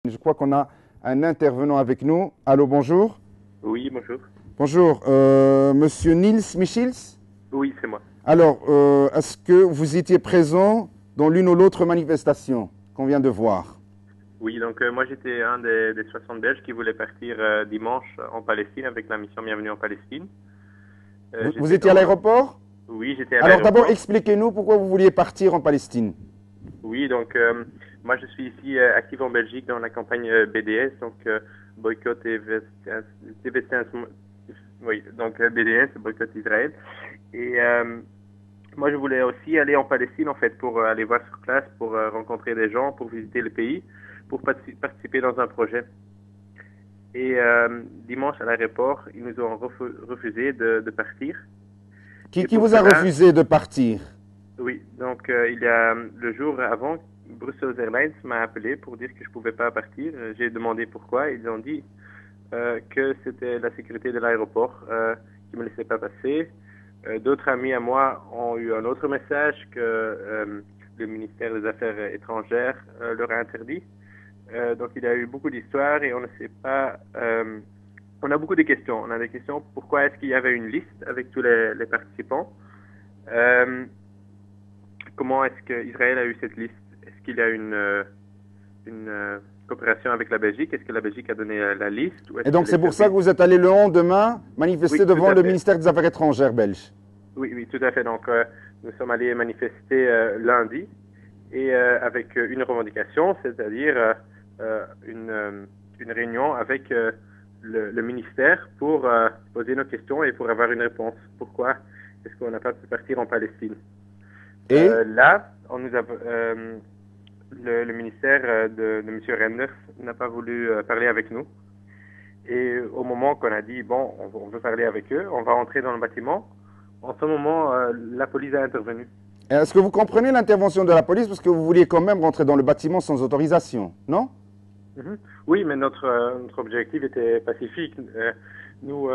Je crois qu'on a un intervenant avec nous. Allô, bonjour. Oui, bonjour. Bonjour, monsieur Niels Michels. Oui, c'est moi. Alors, est-ce que vous étiez présent dans l'une ou l'autre manifestation qu'on vient de voir? Oui, donc moi j'étais un des 60 Belges qui voulaient partir dimanche en Palestine avec la mission Bienvenue en Palestine. Vous J'étais étiez à dans... l'aéroport? Oui, j'étais à Alors d'abord, l'aéroport. expliquez-nous pourquoi vous vouliez partir en Palestine. Oui, donc moi je suis ici actif en Belgique dans la campagne BDS, donc boycott et oui, donc BDS, boycott Israël. Et moi je voulais aussi aller en Palestine en fait pour aller voir sur place, pour rencontrer des gens, pour visiter le pays, pour participer dans un projet. Et dimanche à l'aéroport, ils nous ont refusé de partir. Et Qui pour vous a cela, refusé de partir? oui, donc il y a le jour avant, Brussels Airlines m'a appelé pour dire que je pouvais pas partir. J'ai demandé pourquoi. Ils ont dit que c'était la sécurité de l'aéroport qui me laissait pas passer. D'autres amis à moi ont eu un autre message que le ministère des Affaires étrangères leur a interdit. Donc il y a eu beaucoup d'histoires et on ne sait pas. On a beaucoup de questions. On a des questions. Pourquoi est-ce qu'il y avait une liste avec tous les participants? Comment est-ce qu'Israël a eu cette liste? Est-ce qu'il y a une coopération avec la Belgique? Est-ce que la Belgique a donné la liste? Ou est-ce Et que donc c'est les pour ça que services... vous êtes allé le lendemain manifester Oui, tout devant à le fait. ministère des Affaires étrangères belge. Oui, oui, tout à fait. Donc, nous sommes allés manifester lundi et avec une revendication, c'est-à-dire une réunion avec le ministère pour poser nos questions et pour avoir une réponse. Pourquoi est-ce qu'on n'a pas pu partir en Palestine? Et Là, on nous a, le ministère de M. Renders n'a pas voulu parler avec nous. Et au moment qu'on a dit, bon, on veut parler avec eux, on va entrer dans le bâtiment, en ce moment, la police a intervenu. est-ce que vous comprenez l'intervention de la police parce que vous vouliez quand même rentrer dans le bâtiment sans autorisation, non? Mhm. Oui, mais notre objectif était pacifique. Nous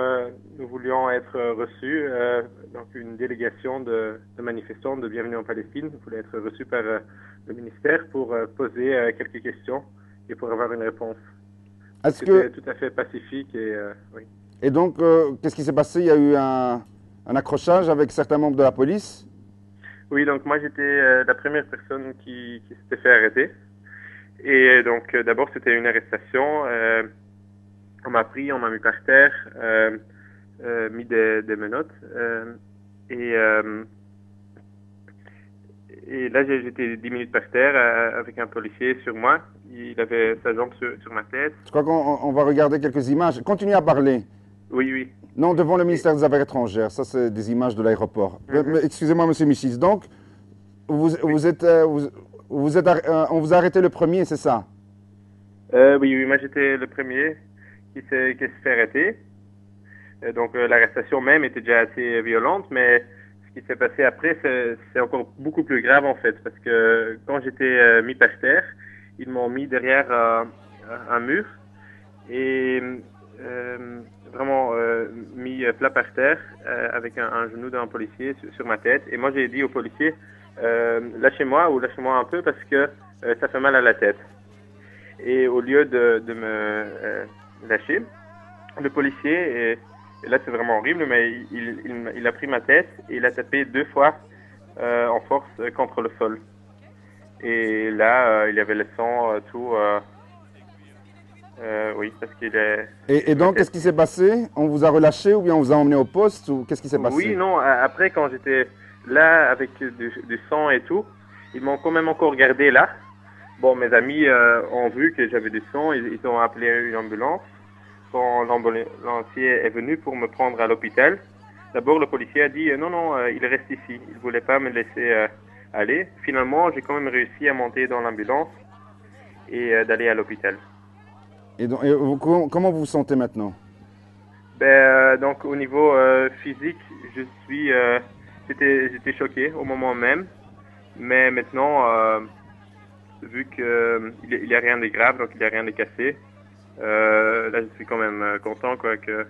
voulions être reçus, donc une délégation de manifestants de Bienvenue en Palestine voulait être reçus par le ministère pour poser quelques questions et pour avoir une réponse. Donc Est-ce c'était que tout à fait pacifique et oui. Et donc, qu'est-ce qui s'est passé? Il y a eu un accrochage avec certains membres de la police. Oui, donc moi j'étais la première personne qui s'était fait arrêter. Et donc d'abord c'était une arrestation. On m'a pris, on m'a mis par terre, mis des menottes. Et, euh, et là j'étais 10 minutes par terre avec un policier sur moi. Il avait sa jambe sur ma tête. Je crois qu'on va regarder quelques images. Continuez à parler. Oui, oui. Non, devant le Et, ministère des Affaires étrangères. Ça, c'est des images de l'aéroport. mhm, Excusez-moi, monsieur Michis. Donc, oui. on vous a arrêté le premier, c'est ça? Oui, oui, moi j'étais le premier qui s'est fait arrêter. Donc l'arrestation même était déjà assez violente, mais ce qui s'est passé après, c'est encore beaucoup plus grave en fait, parce que quand j'étais mis par terre, ils m'ont mis derrière un mur et vraiment mis plat par terre avec un genou d'un policier sur ma tête. Et moi j'ai dit au policier, lâchez-moi ou lâchez-moi un peu parce que ça fait mal à la tête. Et au lieu de me lâcher, le policier, et là c'est vraiment horrible, mais il a pris ma tête et il a tapé 2 fois en force contre le sol. Et là, il y avait le sang, tout. Oui, parce qu'il est. Et Ma donc, qu'est-ce tête. qui s'est passé? On vous a relâché ou bien on vous a emmené au poste ou qu'est-ce qui s'est Oui, passé? non, après, quand j'étais là avec du sang et tout, ils m'ont quand même encore gardé là. Bon, mes amis ont vu que j'avais du sang, ils ont appelé une ambulance. Quand l'ambulancier est venu pour me prendre à l'hôpital, d'abord le policier a dit non, non, il reste ici. Il ne voulait pas me laisser aller. Finalement, j'ai quand même réussi à monter dans l'ambulance et d'aller à l'hôpital. Comment vous vous sentez maintenant? Ben, donc au niveau physique, je suis, j'étais choqué au moment même, mais maintenant, vu qu'il y a rien de grave, donc il y a rien de cassé, là je suis quand même content quoi qu'il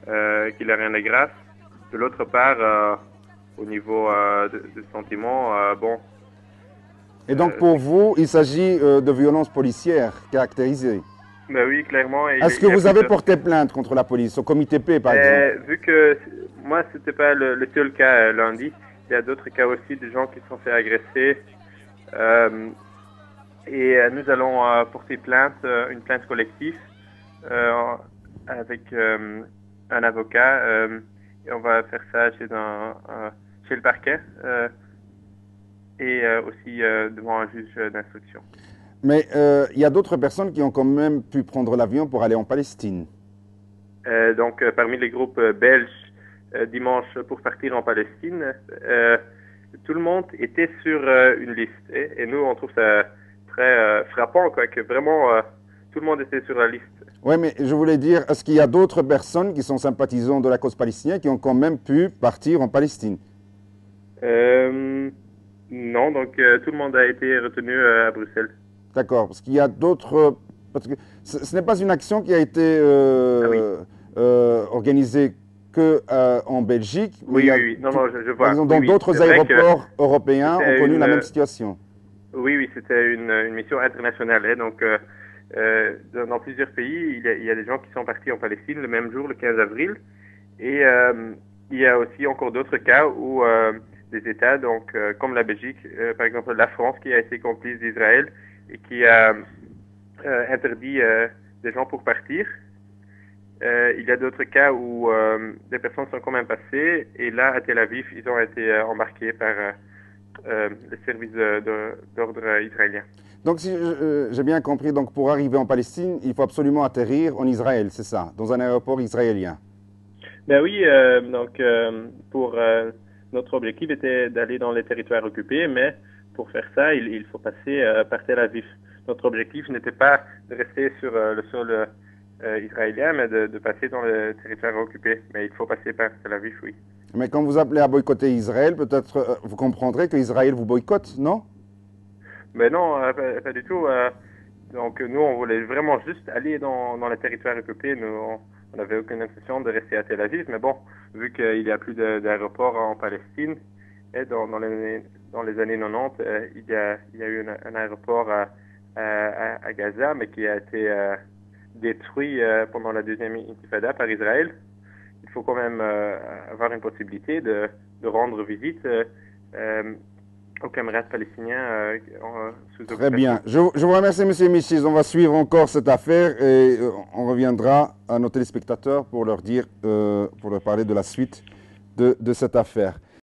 n'y a rien de grave. De l'autre part, au niveau de sentiments, bon, Et donc pour vous, il s'agit de violences policières caractérisées. Ben oui, clairement. Est-ce que vous avez porté plainte contre la police, au comité P par exemple? Vu que moi, c'était pas le seul cas lundi, il y a d'autres cas aussi de gens qui se sont fait agresser. Nous allons porter plainte, une plainte collective avec un avocat. Et on va faire ça chez le parquet et aussi devant un juge d'instruction. Mais il y a d'autres personnes qui ont quand même pu prendre l'avion pour aller en Palestine. Donc, parmi les groupes belges, dimanche, pour partir en Palestine, tout le monde était sur une liste. Et nous, on trouve ça très frappant, quoi, que vraiment tout le monde était sur la liste. Oui, mais je voulais dire, est-ce qu'il y a d'autres personnes qui sont sympathisants de la cause palestinienne qui ont quand même pu partir en Palestine? Non, donc tout le monde a été retenu à Bruxelles. D'accord, parce qu'il y a d'autres... Parce que ce n'est pas une action qui a été organisée qu'en Belgique. Oui, oui, non, je vois. Par exemple, dans d'autres aéroports européens ont connu la même situation. Oui, c'était une mission internationale. Hein, donc, dans plusieurs pays, il y a des gens qui sont partis en Palestine le même jour, le 15 avril. Et il y a aussi encore d'autres cas où des États, donc comme la Belgique, par exemple la France, qui a été complice d'Israël et qui a interdit des gens pour partir. Il y a d'autres cas où des personnes sont quand même passées et là, à Tel Aviv, ils ont été embarqués par les services d'ordre israélien. Donc, si j'ai bien compris, donc pour arriver en Palestine, il faut absolument atterrir en Israël, c'est ça, dans un aéroport israélien? Ben oui, donc pour notre objectif était d'aller dans les territoires occupés, mais pour faire ça, il faut passer par Tel Aviv. Notre objectif n'était pas de rester sur le sol israélien, mais de passer dans les territoires occupés. Mais il faut passer par Tel Aviv, oui. Mais quand vous appelez à boycotter Israël, peut-être vous comprendrez que Israël vous boycotte, non? Mais non, pas du tout. Donc nous, on voulait vraiment juste aller dans les territoires occupés. Nous, on n'avait aucune intention de rester à Tel Aviv. Mais bon, vu qu'il n'y a plus d'aéroport en Palestine, et dans les années 90, il y a eu un aéroport à Gaza, mais qui a été détruit pendant la deuxième intifada par Israël. Il faut quand même avoir une possibilité de rendre visite aux camarades palestiniens sous occupation. Très bien. Je vous remercie, M. Michis. On va suivre encore cette affaire et on reviendra à nos téléspectateurs pour leur dire, pour leur parler de la suite de cette affaire.